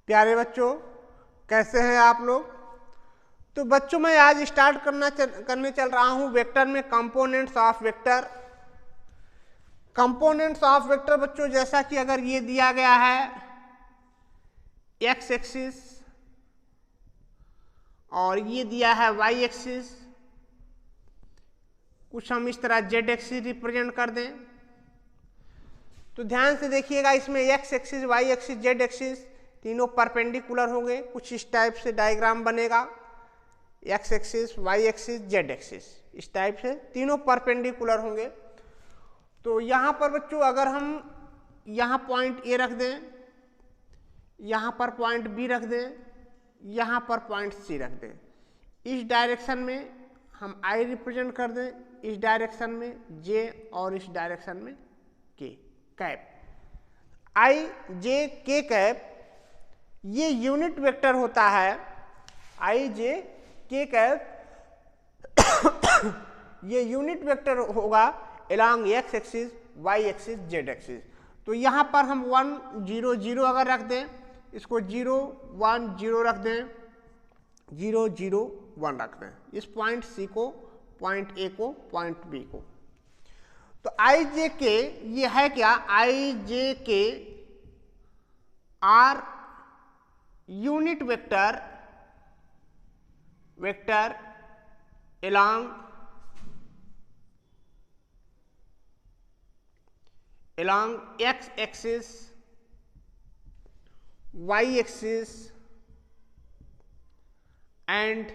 प्यारे बच्चों, कैसे हैं आप लोग। तो बच्चों मैं आज स्टार्ट करने चल रहा हूं वेक्टर में components of vector. Components of vector बच्चों, जैसा कि अगर ये दिया गया है एक्स एक्सिस और ये दिया है वाई एक्सिस, कुछ हम इस तरह जेड एक्सिस रिप्रेजेंट कर दें, तो ध्यान से देखिएगा, इसमें x axis y axis z axis तीनों परपेंडिकुलर होंगे। कुछ इस टाइप से डायग्राम बनेगा, x axis y axis z axis, इस टाइप से तीनों परपेंडिकुलर होंगे। तो यहाँ पर बच्चों अगर हम यहाँ पॉइंट ए रख दें, यहाँ पर पॉइंट बी रख दें, यहाँ पर पॉइंट सी रख दें, इस डायरेक्शन में हम आई रिप्रेजेंट कर दें, इस डायरेक्शन में जे और इस डायरेक्शन में के कैप। आई जे के कैप ये यूनिट वेक्टर होता है। आई जे के कैप ये यूनिट वेक्टर होगा along x axis y axis z axis. तो यहाँ पर हम 1 0 0 अगर रख दें, इसको 0 1 0 रख दें, 0 0 1 रख दें, इस पॉइंट सी को, पॉइंट ए को, पॉइंट बी को। तो आई जे के ये है क्या, i j k r unit vector along x axis y axis and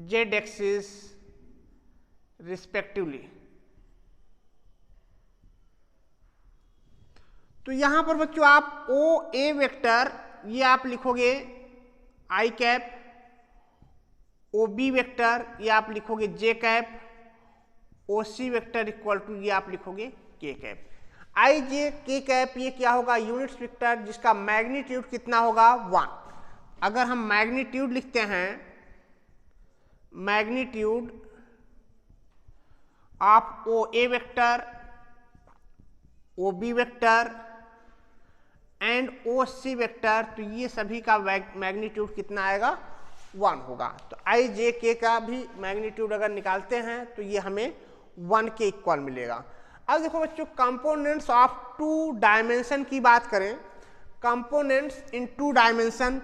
z axis respectively। तो यहां पर बच्चों आप ओ ए वेक्टर ये आप लिखोगे I cap, O B vector ये आप लिखोगे J cap, O C vector equal to ये आप लिखोगे के कैप। आई जे के कैप ये क्या होगा, यूनिट वेक्टर जिसका मैग्नीट्यूड कितना होगा 1। अगर हम मैग्नीट्यूड लिखते हैं, magnitude of O A vector, O B vector and O C vector, तो ये सभी का मैग्नीट्यूड कितना आएगा 1 होगा। तो आई जे के का भी मैग्नीट्यूड अगर निकालते हैं तो ये हमें 1 के इक्वल मिलेगा। अब देखो बच्चों, कंपोनेंट्स ऑफ 2 डायमेंशन की बात करें, कंपोनेंट्स इन 2 डायमेंशन,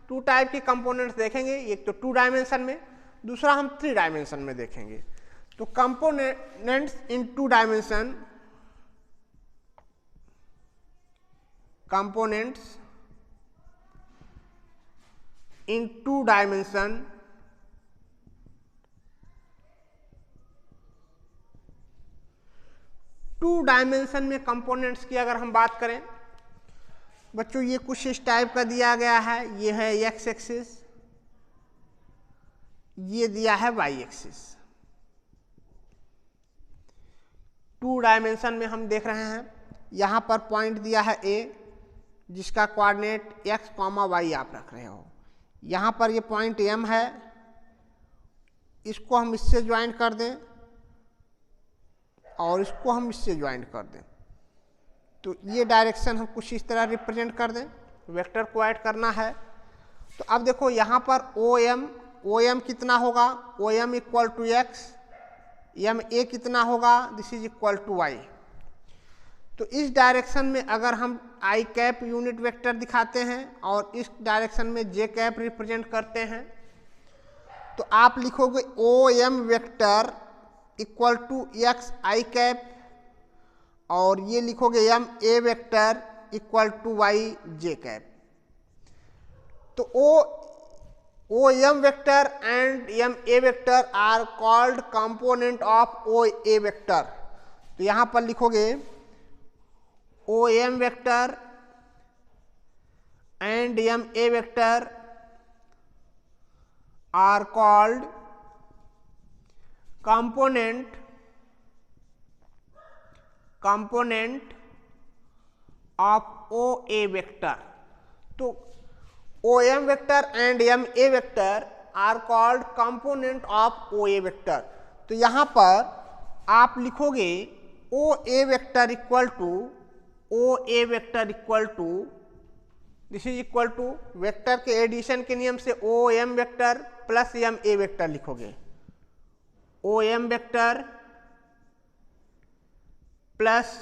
2 टाइप के कंपोनेंट्स देखेंगे, एक तो 2 डायमेंशन में, दूसरा हम 3 डायमेंशन में देखेंगे। तो components in 2 dimension, components in 2 dimension, two dimension में कंपोनेंट्स की अगर हम बात करें बच्चों, ये कुछ इस टाइप का दिया गया है, ये है एक्स एक्सिस, ये दिया है वाई एक्सिस। 2 डायमेंशन में हम देख रहे हैं, यहां पर पॉइंट दिया है ए जिसका कोऑर्डिनेट एक्स कॉमा वाई आप रख रहे हो, यहां पर ये पॉइंट एम है, इसको हम इससे ज्वाइन कर दें और इसको हम इससे ज्वाइन कर दें, तो ये डायरेक्शन हम कुछ इस तरह रिप्रेजेंट कर दें, वेक्टर को ऐड करना है। तो अब देखो यहाँ पर ओ एम कितना होगा, O M equal to x, M A कितना होगा, this is equal to y. तो इस डायरेक्शन में अगर हम आई कैप यूनिट वेक्टर दिखाते हैं और इस डायरेक्शन में जे कैप रिप्रेजेंट करते हैं, तो आप लिखोगे O M vector equal to X I cap और ये लिखोगे M A vector equal to Y J cap. तो O M vector and M A vector are called component of O A vector. तो यहां पर लिखोगे O M vector and M A vector are called component of OA vector। तो OM vector and MA vector are called component of OA vector। तो यहाँ पर आप लिखोगे OA vector equal to this is equal to vector के addition के नियम से O M vector plus M A vector लिखोगे, O M vector plus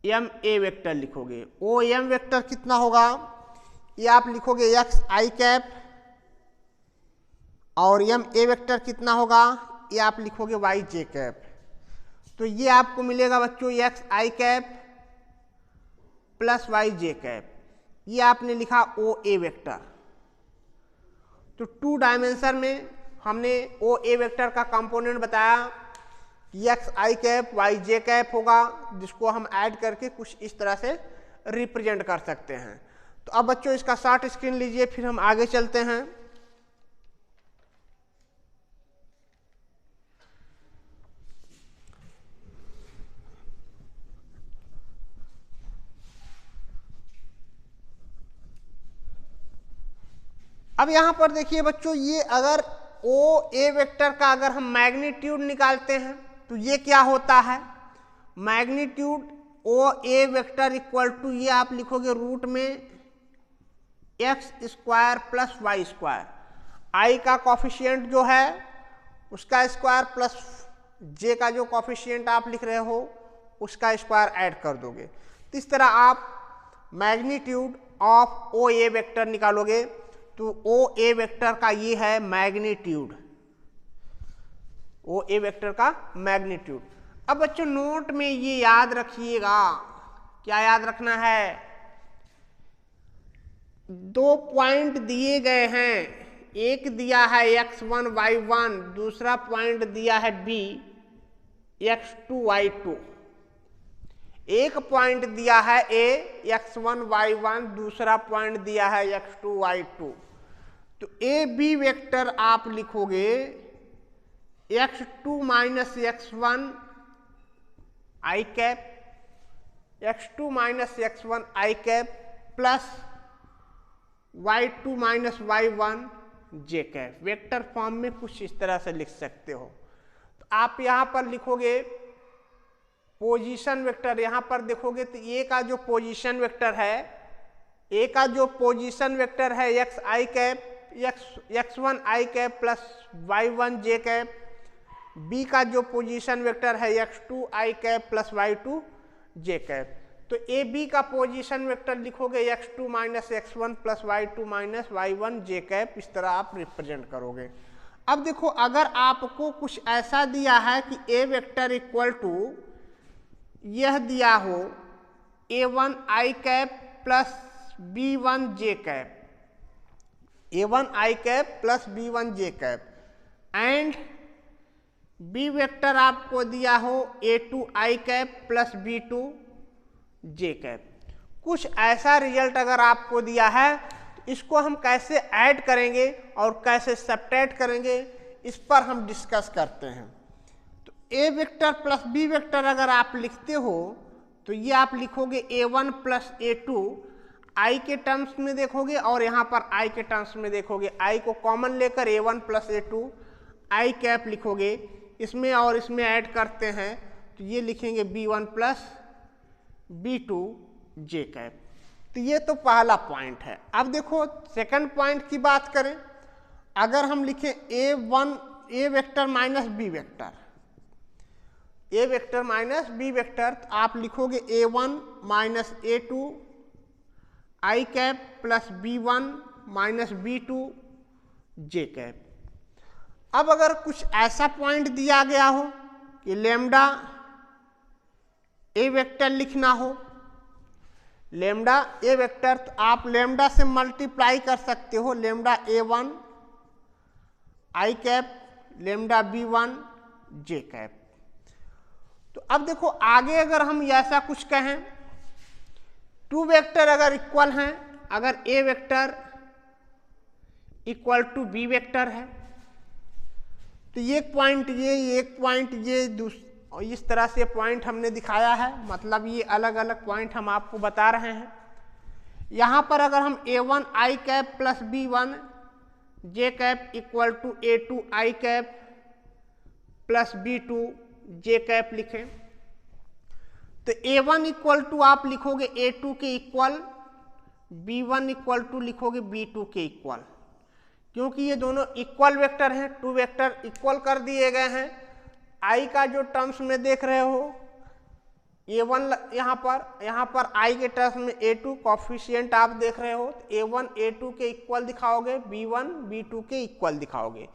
M A vector लिखोगे। ओ एम वेक्टर कितना होगा, ये आप लिखोगे एक्स आई कैप, और एम ए वेक्टर कितना होगा, ये आप लिखोगे वाई जे कैप। तो ये आपको मिलेगा बच्चों एक्स आई कैप प्लस वाई जे कैप, ये आपने लिखा ओ ए वेक्टर। तो 2 डायमेंशन में हमने ओ ए वेक्टर का कंपोनेंट बताया, एक्स आई कैप वाई जे कैप होगा, जिसको हम ऐड करके कुछ इस तरह से रिप्रेजेंट कर सकते हैं। तो अब बच्चों इसका शॉर्ट स्क्रीन लीजिए, फिर हम आगे चलते हैं। अब यहां पर देखिए बच्चों, ये अगर ओ ए वेक्टर का अगर हम मैग्नीट्यूड निकालते हैं तो ये क्या होता है, magnitude O A vector equal to, ये आप लिखोगे रूट में x square plus Y square, I का कॉफिशिएंट जो है उसका स्क्वायर प्लस जे का जो कॉफिशिएंट आप लिख रहे हो उसका स्क्वायर ऐड कर दोगे। तो इस तरह आप magnitude of O A vector निकालोगे। तो ओ ए वेक्टर का ये है मैग्नीट्यूड, ओ ए वेक्टर का मैग्नीट्यूड। अब बच्चों नोट में ये याद रखिएगा, क्या याद रखना है, 2 पॉइंट दिए गए हैं, एक दिया है x1 y1, दूसरा पॉइंट दिया है b x2 y2, एक पॉइंट दिया है a x1 y1, दूसरा पॉइंट दिया है x2 y2। तो ए बी वेक्टर आप लिखोगे x2 minus x1 I cap, x2 minus x1 I cap plus y2 minus y1 J cap. Vector form में कुछ इस तरह से लिख सकते हो। तो आप यहां पर लिखोगे पोजीशन वेक्टर, यहां पर देखोगे तो ए का जो पोजीशन वेक्टर है, ए का जो पोजीशन वेक्टर है x I cap x1 I cap plus y1 J cap, B का जो पोजीशन वेक्टर है x2 आई कैप प्लस y2 जे कैप। तो ए बी का पोजीशन वेक्टर लिखोगे x2 minus x1 plus y2 minus y1 J cap, इस तरह आप represent करोगे। अब देखो अगर आपको कुछ ऐसा दिया है कि ए वेक्टर इक्वल टू यह दिया हो a1 i cap plus b1 j cap, a1 i cap plus b1 j cap, and B vector आपको दिया हो a2 आई कैप प्लस b2 जे कैप। कुछ ऐसा रिजल्ट अगर आपको दिया है तो इसको हम कैसे ऐड करेंगे और कैसे सब्ट्रैक्ट करेंगे, इस पर हम डिस्कस करते हैं। तो ए वेक्टर प्लस बी वेक्टर अगर आप लिखते हो तो ये आप लिखोगे a1 प्लस a2, आई के टर्म्स में देखोगे और यहाँ पर आई के टर्म्स में देखोगे, आई को कॉमन लेकर a1 प्लस a2 आई कैप लिखोगे, इसमें और इसमें ऐड करते हैं तो ये लिखेंगे b1 प्लस b2 जे कैप। तो ये तो पहला पॉइंट है। अब देखो सेकंड पॉइंट की बात करें, अगर हम लिखें A vector minus B vector, A vector minus B vector, तो आप लिखोगे a1 माइनस a2 आई cap plus b1 minus b2 जे कैप। अब अगर कुछ ऐसा पॉइंट दिया गया हो कि लेमडा ए वेक्टर लिखना हो, लेमडा ए वेक्टर, तो आप लेमडा से मल्टीप्लाई कर सकते हो, lambda a1 i cap lambda b1 j cap. तो अब देखो आगे अगर हम ऐसा कुछ कहें, 2 वेक्टर अगर इक्वल हैं, अगर A vector equal to B vector है तो एक पॉइंट ये एक पॉइंट ये, और इस तरह से पॉइंट हमने दिखाया है, मतलब ये अलग अलग पॉइंट हम आपको बता रहे हैं। यहाँ पर अगर हम a1 i cap plus b1 j cap equal to a2 I cap plus b2 J cap लिखें, तो a1 इक्वल टू आप लिखोगे a2 के इक्वल B1 इक्वल टू लिखोगे B2 के इक्वल, क्योंकि ये दोनों इक्वल वेक्टर हैं, 2 वेक्टर इक्वल कर दिए गए हैं। I का जो टर्म्स में देख रहे हो A1 यहाँ पर I के टर्म्स में A2 कॉफिशिएंट आप देख रहे हो, तो A1 A2 के इक्वल दिखाओगे, B1 B2 के इक्वल दिखाओगे।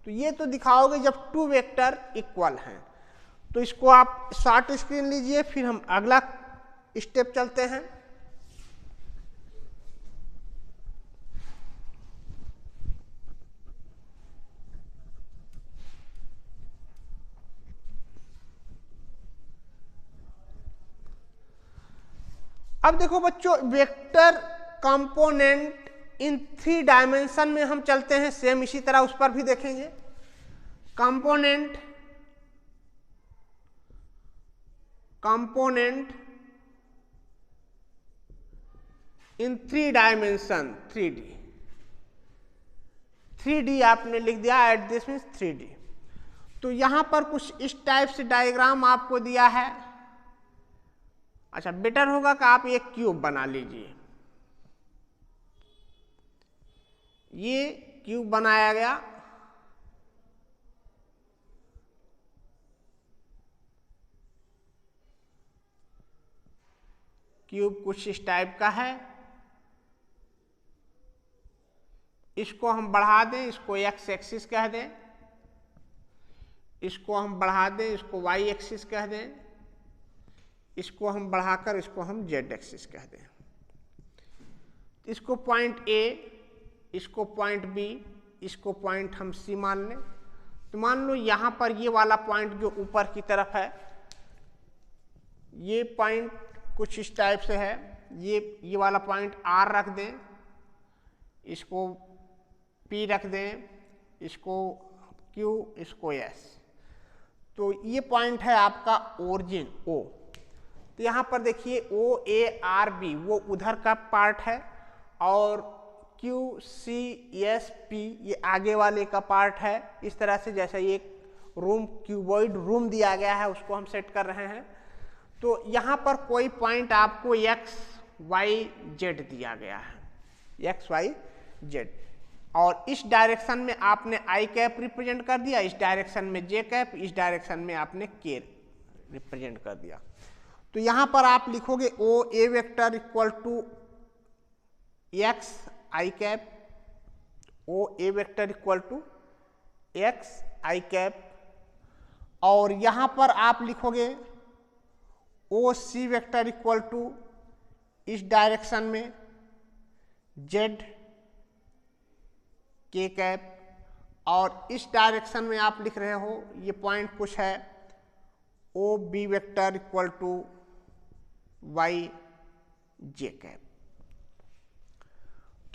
तो ये तो दिखाओगे जब 2 वेक्टर इक्वल हैं। तो इसको आप शॉर्ट स्क्रीन लीजिए, फिर हम अगला स्टेप चलते हैं। अब देखो बच्चों, वेक्टर कंपोनेंट इन 3 डायमेंशन में हम चलते हैं, सेम इसी तरह उस पर भी देखेंगे। कंपोनेंट इन 3 डायमेंशन, 3D आपने लिख दिया, एट दिस मीन्स 3D। तो यहां पर कुछ इस टाइप से डायग्राम आपको दिया है। अच्छा, बेटर होगा कि आप एक क्यूब बना लीजिए। ये क्यूब बनाया गया, क्यूब कुछ इस टाइप का है। इसको हम बढ़ा दें, इसको एक्स एक्सिस कह दें, इसको हम बढ़ा दें, इसको वाई एक्सिस कह दें, इसको हम बढ़ाकर इसको हम जेड एक्सिस कह दें। इसको पॉइंट ए, इसको पॉइंट बी, इसको पॉइंट हम सी मान लें। तो मान लो यहाँ पर ये वाला पॉइंट जो ऊपर की तरफ है, ये पॉइंट कुछ इस टाइप से है। ये वाला पॉइंट आर रख दें, इसको पी रख दें, इसको क्यू, इसको एस। तो ये पॉइंट है आपका ओरिजिन ओ। तो यहाँ पर देखिए ओ ए आर बी वो उधर का पार्ट है, और क्यू सी एस पी ये आगे वाले का पार्ट है। इस तरह से जैसे ये रूम, क्यूबॉइड रूम दिया गया है, उसको हम सेट कर रहे हैं। तो यहाँ पर कोई पॉइंट आपको एक्स वाई जेड दिया गया है, एक्स वाई जेड, और इस डायरेक्शन में आपने आई कैप रिप्रेजेंट कर दिया, इस डायरेक्शन में जे कैप, इस डायरेक्शन में आपने के रिप्रेजेंट कर दिया। तो यहाँ पर आप लिखोगे O A vector equal to X I cap, O A vector equal to X I cap, और यहाँ पर आप लिखोगे O C vector equal to इस डायरेक्शन में जेड के कैप, और इस डायरेक्शन में आप लिख रहे हो ये पॉइंट कुछ है O B vector equal to Y J cap.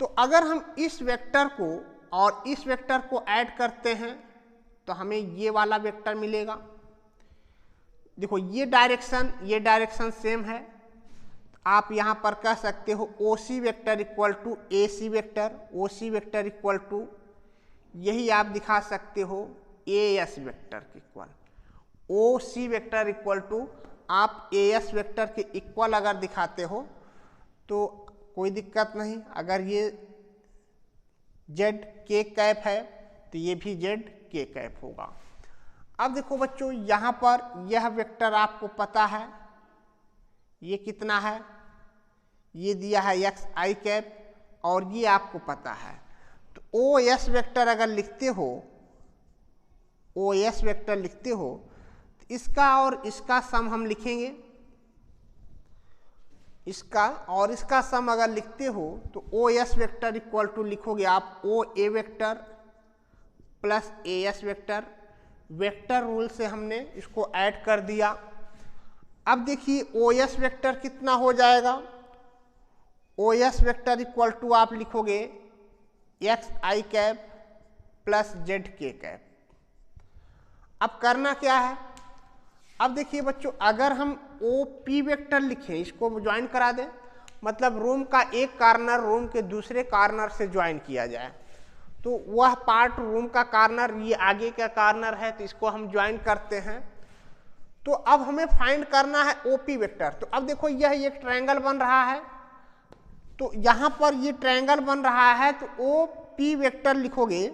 तो अगर हम इस वेक्टर को और इस वेक्टर को ऐड करते हैं तो हमें ये वाला वेक्टर मिलेगा। देखो ये डायरेक्शन सेम है, आप यहाँ पर कह सकते हो O C vector equal to A C vector, O C vector equal to, यही आप दिखा सकते हो ए एस वेक्टर के equal. O C vector equal to आप ए एस वेक्टर के इक्वल अगर दिखाते हो तो कोई दिक्कत नहीं। अगर ये जेड के कैप है तो ये भी जेड के कैप होगा। अब देखो बच्चों, यहाँ पर यह वेक्टर आपको पता है, ये कितना है, ये दिया है एक्स आई कैप, और ये आपको पता है। तो ओ एस वेक्टर अगर लिखते हो, ओ एस वेक्टर लिखते हो, तो इसका और इसका सम हम लिखेंगे। इसका और इसका सम अगर लिखते हो तो O S vector equal to लिखोगे आप O A vector plus A S vector. Vector rule से हमने इसको ऐड कर दिया। अब देखिए ओ एस वेक्टर कितना हो जाएगा, O S vector equal to आप लिखोगे एक्स आई कैप प्लस जेड के कैप। अब करना क्या है, अब देखिए बच्चों, अगर हम ओ पी वेक्टर लिखें, इसको ज्वाइन करा दें, मतलब रूम का एक कॉर्नर रूम के दूसरे कॉर्नर से ज्वाइन किया जाए, तो वह पार्ट रूम का कॉर्नर ये आगे का कॉर्नर है, तो इसको हम ज्वाइन करते हैं। तो अब हमें फाइंड करना है ओपी वेक्टर। तो अब देखो यह एक ट्रायंगल बन रहा है, तो यहाँ पर ये ट्रायंगल बन रहा है, तो ओ पी वेक्टर लिखोगे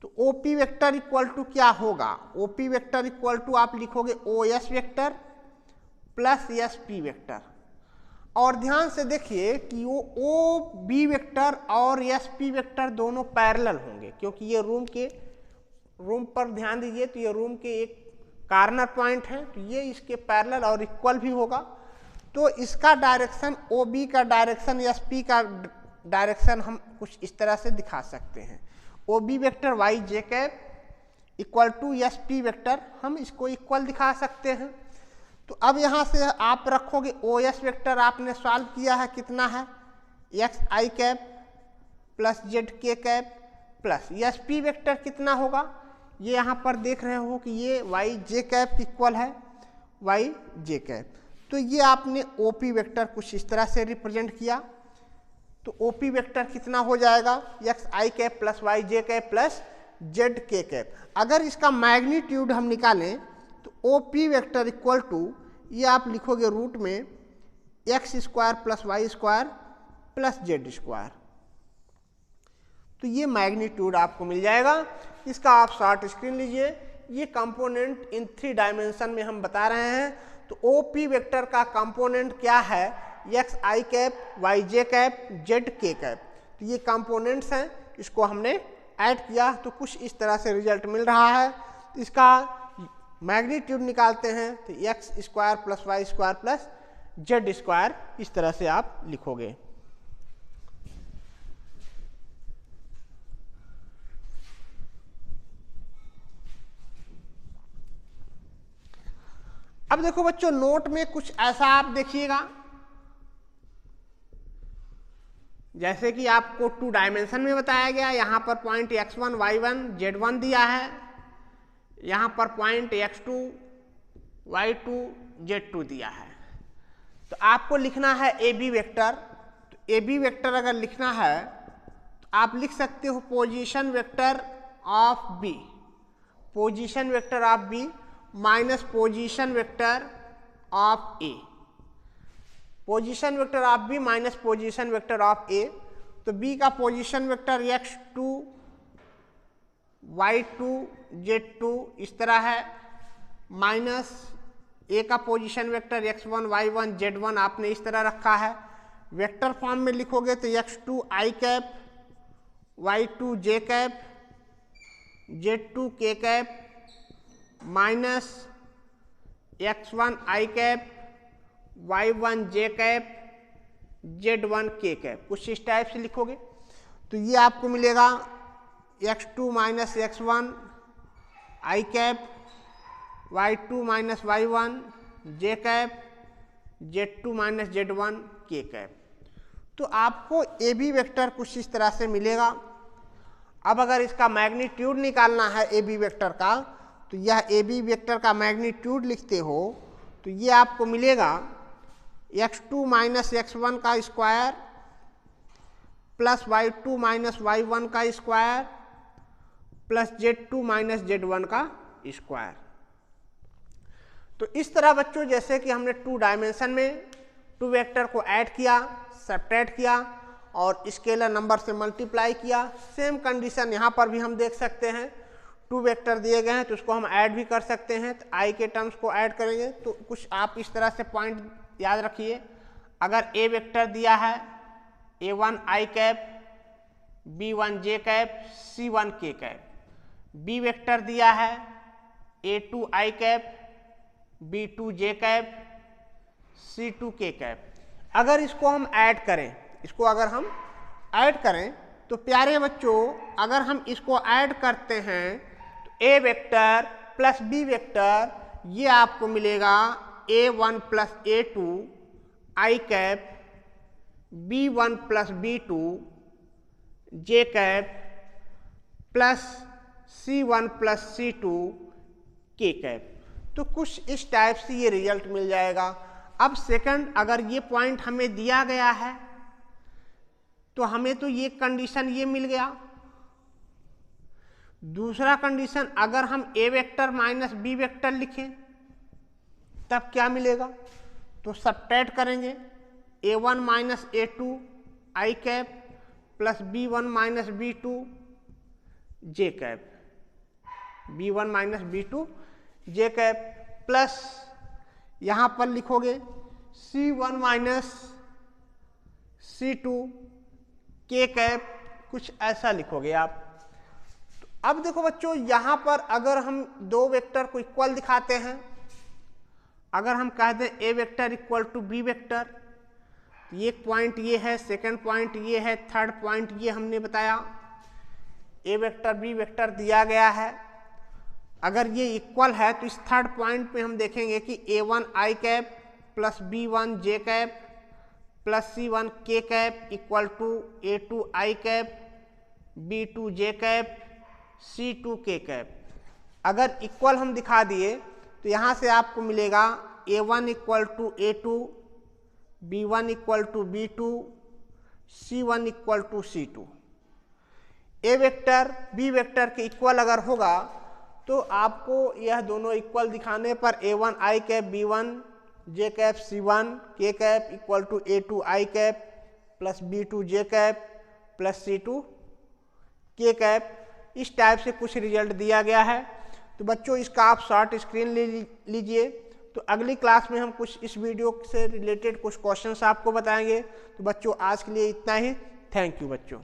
तो O P vector equal to क्या होगा, O P vector equal to आप लिखोगे O S vector plus S P vector. और ध्यान से देखिए कि वो ओ बी वेक्टर और एस पी वेक्टर दोनों पैरेलल होंगे, क्योंकि ये रूम पर ध्यान दीजिए, तो ये रूम के एक कार्नर पॉइंट है, तो ये इसके पैरेलल और इक्वल भी होगा। तो इसका डायरेक्शन ओ बी का डायरेक्शन एस पी का डायरेक्शन हम कुछ इस तरह से दिखा सकते हैं। O B vector y J cap equal to S P vector, हम इसको इक्वल दिखा सकते हैं। तो अब यहाँ से आप रखोगे ओ एस वेक्टर आपने सॉल्व किया है, कितना है एक्स आई कैप प्लस जेड के cap plus S P vector कितना होगा, ये यहाँ पर देख रहे हो कि ये वाई जे कैप इक्वल है वाई जे कैप। तो ये आपने ओ पी वेक्टर कुछ इस तरह से रिप्रेजेंट किया। तो ओ पी वेक्टर कितना हो जाएगा एक्स आई कैप प्लस वाई जे कैप प्लस जेड के कैप। अगर इसका मैग्नीट्यूड हम निकालें तो O P vector equal to ये आप लिखोगे रूट में x square plus Y square plus z square. तो ये मैग्नीट्यूड आपको मिल जाएगा। इसका आप शॉर्ट स्क्रीन लीजिए। ये कंपोनेंट इन 3 डायमेंशन में हम बता रहे हैं। तो ओ पी वेक्टर का कंपोनेंट क्या है, एक्स आई कैप वाई जे कैप जेड के कैप। तो ये कंपोनेंट्स हैं, इसको हमने ऐड किया तो कुछ इस तरह से रिजल्ट मिल रहा है। तो इसका मैग्नीट्यूड निकालते हैं तो x square plus Y square plus z square, इस तरह से आप लिखोगे। अब देखो बच्चों, नोट में कुछ ऐसा आप देखिएगा, जैसे कि आपको 2 डायमेंशन में बताया गया। यहाँ पर पॉइंट x1 y1 z1 दिया है, यहाँ पर पॉइंट x2 y2 z2 दिया है। तो आपको लिखना है ए बी वेक्टर। तो ए बी वेक्टर अगर लिखना है तो आप लिख सकते हो position vector of B, position vector of B minus position vector of A, position vector of B minus position vector of A. तो बी का position vector x2 y2 z2 इस तरह है, माइनस ए का position vector x1 y1 z1 आपने इस तरह रखा है। वेक्टर फॉर्म में लिखोगे तो x2 i cap y2 j cap z2 k cap minus x1 i cap y1 j cap z1 k cap, कुछ इस टाइप से लिखोगे। तो ये आपको मिलेगा x2 minus x1 i cap y2 minus y1 j cap z2 minus z1 k cap. तो आपको ए बी वेक्टर कुछ इस तरह से मिलेगा। अब अगर इसका मैग्नीट्यूड निकालना है ए बी वेक्टर का, तो यह ए बी वेक्टर का मैग्नीट्यूड लिखते हो तो ये आपको मिलेगा x2 माइनस x1 का square plus y2 minus y1 का square plus z2 minus z1 का स्क्वायर। तो इस तरह बच्चों, जैसे कि हमने 2 डायमेंशन में 2 वेक्टर को ऐड किया, सब्ट्रैक्ट किया और स्केलर नंबर से मल्टीप्लाई किया, सेम कंडीशन यहाँ पर भी हम देख सकते हैं। 2 वेक्टर दिए गए हैं तो उसको हम ऐड भी कर सकते हैं। तो आई के टर्म्स को ऐड करेंगे तो कुछ आप इस तरह से पॉइंट याद रखिए। अगर ए वेक्टर दिया है a1 i cap b1 j cap c1 k cap, B vector दिया है a2 i cap b2 j cap c2 k cap. अगर इसको हम ऐड करें, इसको अगर हम ऐड करें तो प्यारे बच्चों, अगर हम इसको ऐड करते हैं तो ए वेक्टर प्लस बी वेक्टर ये आपको मिलेगा a1 plus a2 i cap b1 plus b2 j cap plus c1 plus c2 k cap. तो कुछ इस टाइप से ये रिजल्ट मिल जाएगा। अब सेकंड, अगर ये पॉइंट हमें दिया गया है तो हमें तो ये कंडीशन ये मिल गया। दूसरा कंडीशन, अगर हम A vector minus B vector लिखें तब क्या मिलेगा, तो सब्ट्रैक्ट करेंगे a1 माइनस a2 आई cap plus B1 minus B2 जे कैप, B1 माइनस B2 जे कैप प्लस यहाँ पर लिखोगे C1 minus C2 k cap, कुछ ऐसा लिखोगे आप। तो अब देखो बच्चों, यहाँ पर अगर हम दो वेक्टर को इक्वल दिखाते हैं, अगर हम कहते हैं A vector equal to B vector, एक पॉइंट ये है, सेकंड पॉइंट ये है, थर्ड पॉइंट ये हमने बताया, ए वेक्टर बी वेक्टर दिया गया है। अगर ये इक्वल है तो इस थर्ड पॉइंट पे हम देखेंगे कि A1 i cap plus B1 j cap plus C1 k cap equal to A2 I cap B2 J cap C2 k cap. अगर इक्वल हम दिखा दिए तो यहाँ से आपको मिलेगा A1 equal to A2, B1 equal to B2, C1 equal to C2। A vector B vector के इक्वल अगर होगा तो आपको यह दोनों इक्वल दिखाने पर A1 i cap B1 j cap C1 k cap equal to A2 I cap plus B2 J cap plus C2 k cap, इस टाइप से कुछ रिजल्ट दिया गया है। तो बच्चों इसका आप शॉर्ट स्क्रीन ले लीजिए। तो अगली क्लास में हम कुछ इस वीडियो से रिलेटेड कुछ क्वेश्चंस आपको बताएंगे। तो बच्चों आज के लिए इतना ही। थैंक यू बच्चों।